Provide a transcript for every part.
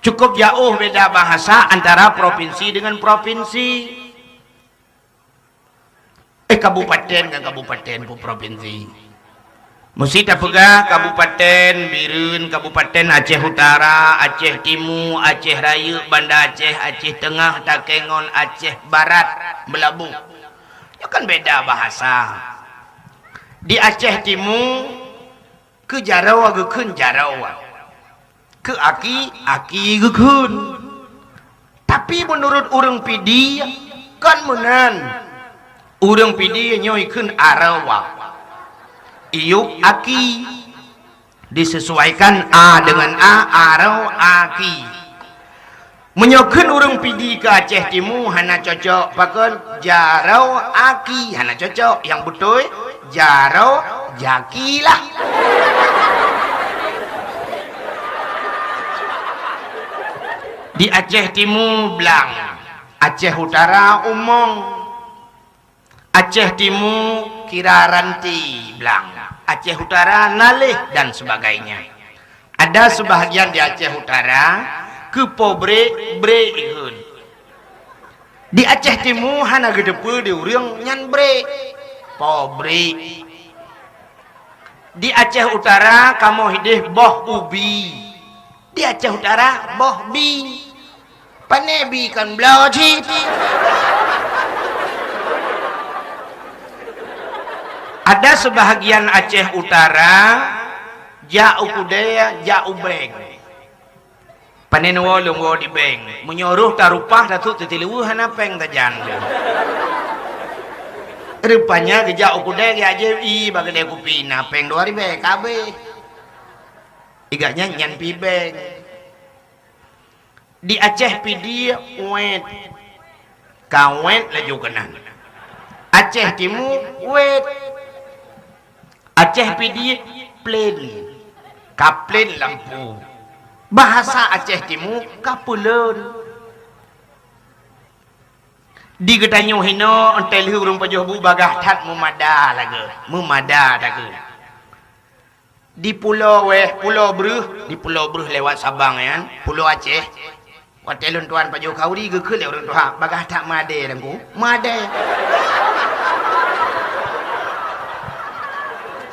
Cukup jauh beda bahasa antara provinsi dengan provinsi. Kabupaten dengan kabupaten pun provinsi. Mesti tak pegah Kabupaten Birun, Kabupaten Aceh Utara, Aceh Timur, Aceh Raya, Banda Aceh, Aceh Tengah, Takengon, Aceh Barat, Melabu. Itu kan beda bahasa. Di Aceh Timur ke Jarau agakun Jarau, ke Aki agakun. Tapi menurut orang Pidi kan menan. Orang Pidi nyoikun Arawa. Iuk Aki disesuaikan A dengan A, Arau Aki. Menyokun orang Pidi ke Aceh Timur hana cocok pakon Jarau Aki, hana cocok. Yang betul Jarau Jaki lah. Di Aceh Timur belang, Aceh Utara umong, Aceh Timur kira ranti belang, Aceh Utara nalih dan sebagainya. Ada sebahagian di Aceh Utara ke pobre bre ihun. Di Aceh Timur hana gedepe di urang nyan bre pobre. Di Aceh Utara kamu hidih boh ubi. Di Aceh Utara boh bi. Panebi kan belau cip. Ada sebahagian Aceh Utara jauh kudaya jauh beng. Panen wolong wo di beng. Menyuruh tarupah datu tetilu hana peng tajan. Rupanya ke jauh kudaya ke aje i bagai kupina peng 2000 KB. Iganya nyan pi beng. Di Aceh Pidi wet. Kawet laju kenan. Aceh Timur wet. Aceh Pidi plain. Kaplen lampu. Bahasa Aceh Timur kapulen. Di getanyo hino entel hurung pajoh bu bagah tat memada lagi. Memada lagi. Di pulau di pulau Bruh lewat Sabang ya. Pulau Aceh. Hotelun tuan pajoh kauri ke ke lewat tuan bagah tak made dengku. Made.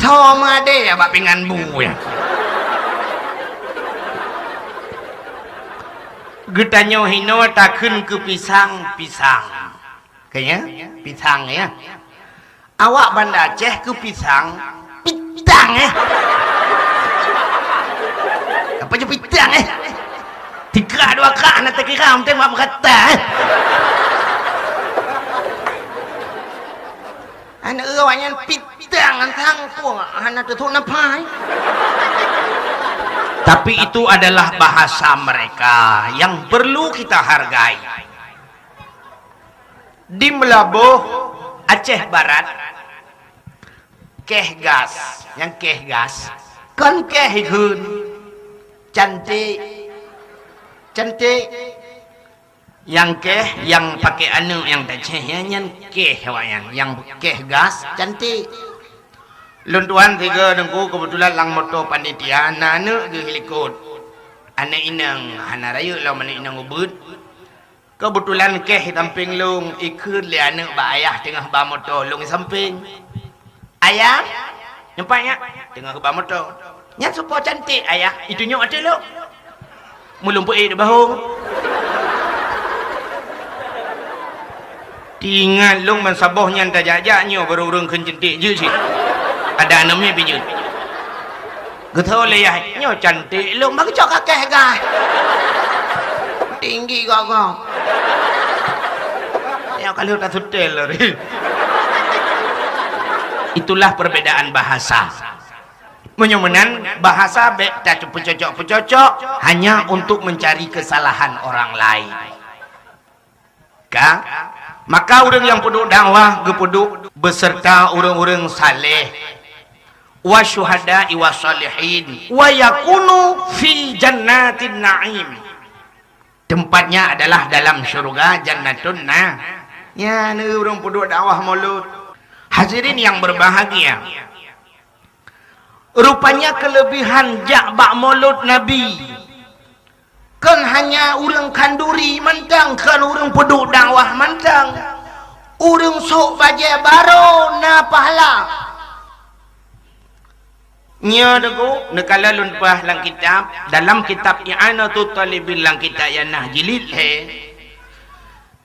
Thoma deh ya bak pingan bu ya. Getanyo hino takun ke pisang. Kayaknya pisang ya. Awak Banda Aceh ke pisang ya. Apa je pitang 3 2 nak kira am tengok berkata Anak awaknya pitang antang pun anak tutuk napai. Tapi itu adalah bahasa mereka yang perlu kita hargai. Di Melabuh Aceh Barat keh gas, yang keh gas kan keh hun cantik yang keh yang pakai anu yang tacehnya yang keh yang keh gas cantik. Luntuan 3 dengku kebetulan lang moto panitia anak ke helikot anak inang hana rayu lah mana inang ubud kebetulan keh tamping lung ikut le anak ba ayah tengah ba moto lung samping ayah nyampainya tengah ba moto nya supo cantik ayah itu nyok ada lo mulung puai de bahung tinggal lung mensaboh nyan tajajaknya baru urang kan cantik je sih. Ada namanya bijut. Getau le ya, nyo cantik lu mak cok kakek gah. Tinggi kok. Ya kalau tak sutel lari. Itulah perbedaan bahasa. Menyomenan bahasa tak cocok hanya untuk mencari kesalahan orang lain. Maka orang yang peduk dakwah gepeduk beserta orang-orang saleh wa syuhada'i wa salihin wa yakunu fi jannatin na'im. Tempatnya adalah dalam syurga jannatun nah. Ya ni orang peduk dakwah maulud. Hadirin yang berbahagia. Rupanya kelebihan jak bak maulud Nabi. Kan bukan hanya urang kanduri mentang kan urang peduk dakwah mentang urang sok baje baro na pahala nya dago nekala lunpah lang kitab dalam kitab i'anatut talibil lang kitab yanah jilid he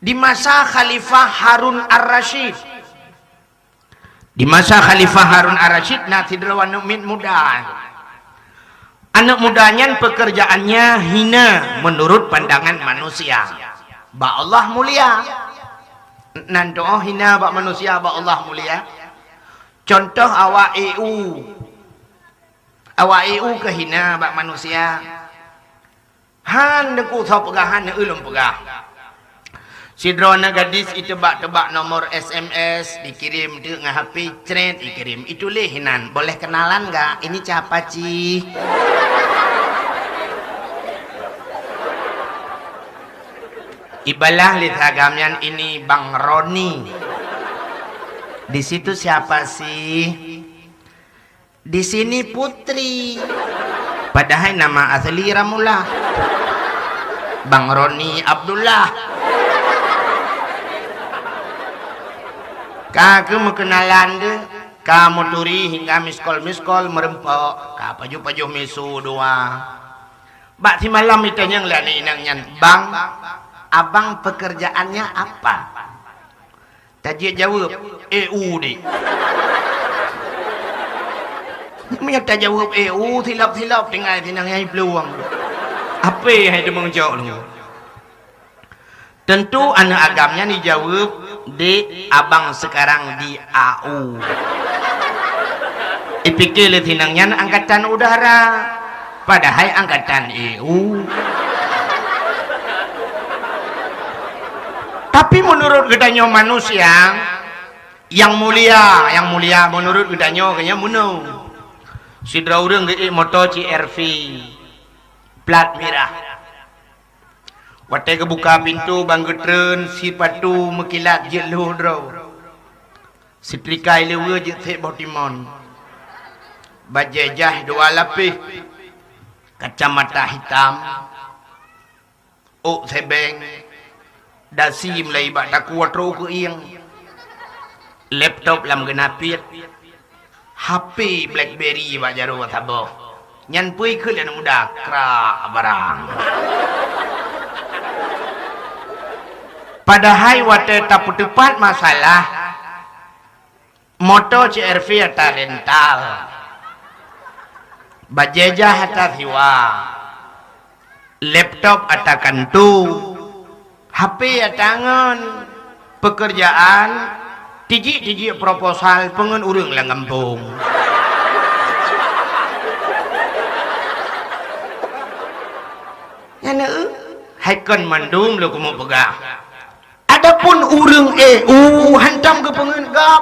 di masa Khalifah Harun Ar-Rasyid di masa Khalifah Harun Ar-Rasyid nah tidrawan muda anak mudanya pekerjaannya hina menurut pandangan manusia. Ba Allah mulia. Nanti hina ba manusia ba Allah mulia. Contoh awak EU. Awak EU kehina ba manusia. Han deku thau pegahan ulum pegah. Sidrona gadis itu tebak nomor SMS dikirim dengan HP trend dikirim itu lehinan boleh kenalan nggak ini siapa Ci ibalah lithagamnya ini Bang Roni di situ siapa sih di sini Putri padahal nama asli Ramullah Bang Roni Abdullah Kaku mengenalan deh, kamu turi hingga miskol merempok, kapaju misu doa. Bak si malam itu yang lani inangnya, bang, abang pekerjaannya apa? Tadi jawab, EU deh. Mereka jawab EU, silap tinggal tinangnya peluang. Apa yang itu menjawab lu? Tentu anak agamnya dijawab di abang sekarang di AU. Ipikir tinangnya angkatan udara, padahal angkatan EU. Tapi menurut gedanya manusia yang mulia menurut gedanya kayaknya muno. Sidra urang ge moto CRV plat merah. Watai kebuka pintu banggetren si patu mekilat jeluh draw. Si plikai lewe je thek botimon. Bajejah dua lapis. Kacamata hitam. Ok sebeng. Dasi mulai bak daku watro ke iang. Laptop lam genapit. HP BlackBerry bak jaru watabo. Nyan pui ke lian muda krak barang. Padahal waktu tak tepat masalah moto CRV atau rental bajajah atau siwa laptop atau kantu HP atau tangan pekerjaan tiji proposal pengen urang lang kampung yana haikon mandum lu kumu pegah. Adapun urang EU hantam ke pengenggap.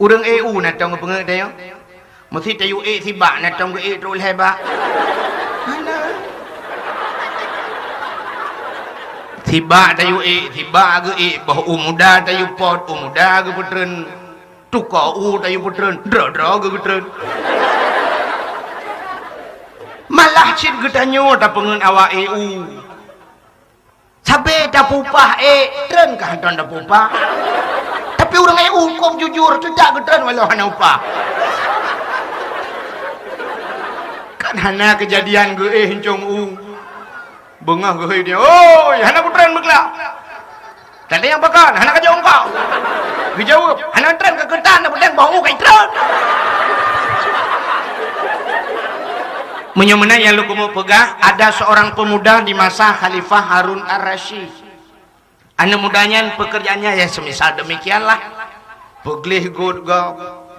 Urang EU natang ke pengen dia. Mesti tayu sibak natang ke terus hebat. Mana? Sibak tayu sibak ke bahu muda tayu pot muda ke putren. Tukau tayu putren, dra ke putren. Malah cid getanyo ta pengen awak EU. Sabe dah pupah tren kah tuan dah pupah. Tapi orang EU kau jujur tidak ke tren walau hana upah. Kan hana kejadian ge hincung bengah ge dia. Oh, hana ku tren begla. Tadi yang bakan hana ka jauh kau. Dijawab, hana tren ke ketan dah pedang bau kai tren. Menyemena yang lu mau pegah ada seorang pemuda di masa Khalifah Harun Ar-Rasyid. Anak mudanya pekerjaannya ya semisal demikianlah. Peglih god go,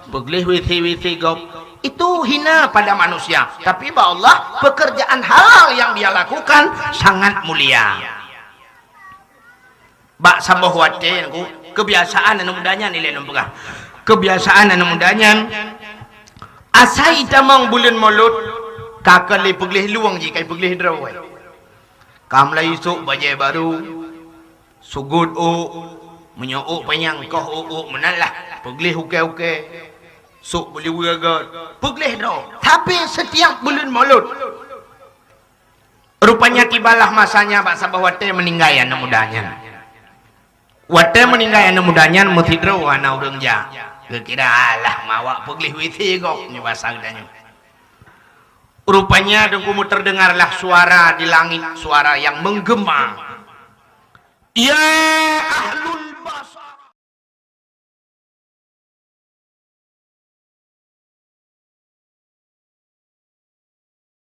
peglih withi go. Itu hina pada manusia. Tapi ba Allah pekerjaan halal yang dia lakukan sangat mulia. Bak saboh wate kebiasaan anak mudanya nilai pegah. Kebiasaan anak mudanya asai tamang bulan mulut kakak leh peglih luang je kai peglih drawai kam lai sok bajai baru sugud menyo panyang koh menalah peglih uke sok boleh wagat peglih draw tapi setiap bulan malut Rupanya tibalah masanya Pak Sabah wate meninggal anu mudanya. Wate meninggal anu mudanya mutidro ana urang ja. Kira alah mawa peglih witi gok nyoba sagdanya. Rupanya dengkumu terdengarlah suara di langit, suara yang menggema. Ya ahlul